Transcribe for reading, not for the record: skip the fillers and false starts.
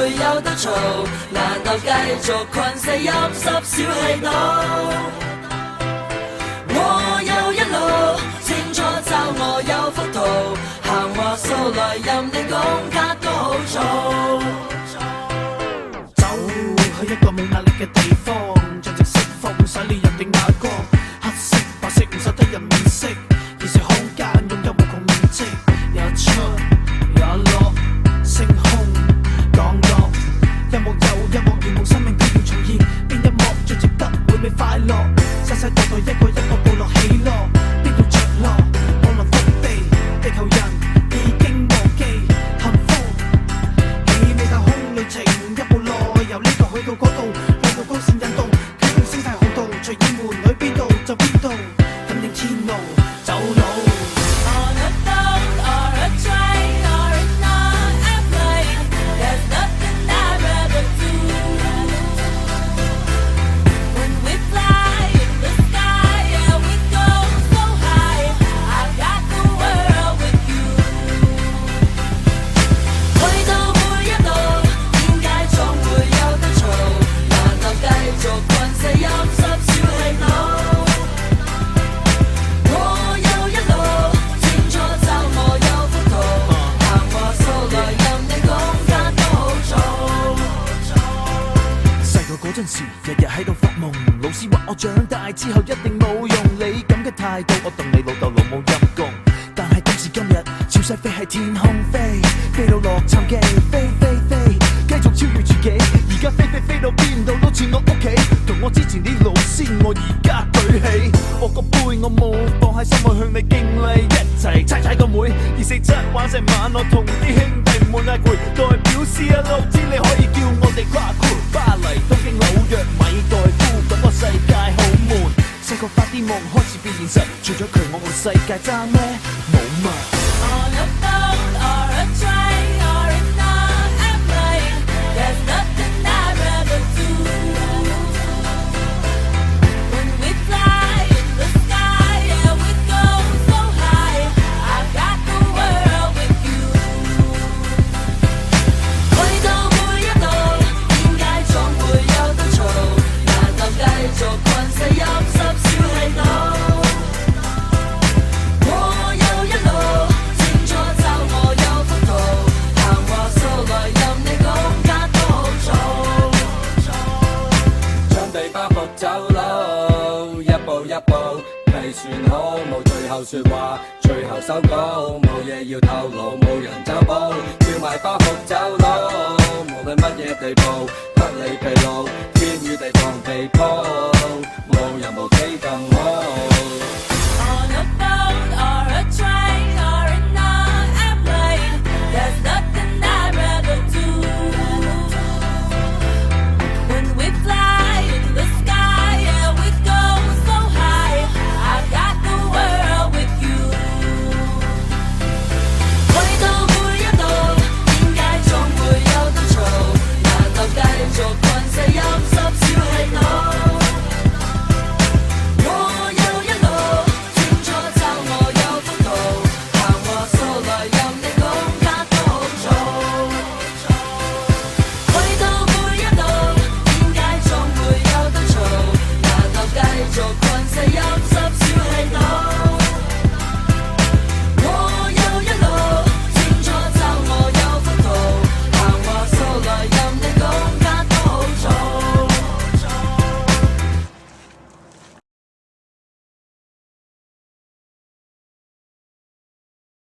會有得嘈，難道繼續困死陰濕小氣度？我有一路清楚就我有幅圖，行話數來任你講卡都好做。走去一個冇壓力嘅地方，盡情釋放洗練人嘅眼光，黑色白色唔捨得人面色，現實空間擁有無窮面積，也出也落，星空降落，一幕又一幕如夢生命必要重現，邊一幕最值得每味快樂？世世代代一個一個部落起落，邊度着落？降落福地，地球人已經忘記幸福，氣味太空旅程一步內，由呢度去到嗰度，兩道光線引導，啟動星態航道，隨意門去邊度就邊度，感應天路走路。On a boat or a train or in an airplane, there's nothing I'd rather do. When we fly in the sky, yeah, we go so high. I got the world with you. 去到每一度，點解總會有得嘈？難道繼續困死陰濕小氣佬？我有一路清楚就我有幅圖，行話數來任你講卡都好做。細個嗰陣時，日日喺度發夢，老師話我長大之後一定冇用，你咁嘅態度，我當你老豆老母陰公。但係今時今日，超細飛喺天空飛，飛到洛杉磯，飛飛飛，繼續超越自己。而家飛到邊度都似我屋企，同我之前啲老師，我而家舉起我個杯，我冇放喺心裏向你敬禮，一齊踩個妹，247玩成晚，我同啲兄弟唔會嗌攰，代表試一路知你可以叫我哋跨闊巴黎、東京、紐約、米代夫，感覺世界好悶。細個發啲夢開始變現實，除咗佢我個世界爭咩？冇嘛。On a boat or a train or in an airplane, there's nothing I'd rather do. When we fly in the sky, yeah, we go so high. I got the world with you. 去到每一度，點解總會有得嘈？難道繼續困死陰濕小氣佬？我有一路清楚就我有幅圖，行話數來任你講卡都好做。將地包袱走佬，一步一步未算好，冇最後説話，最後收稿，冇嘢要透露，冇人走寶，跳埋包袱走佬，無論乜嘢地步，不理疲勞，天與地放地鋪。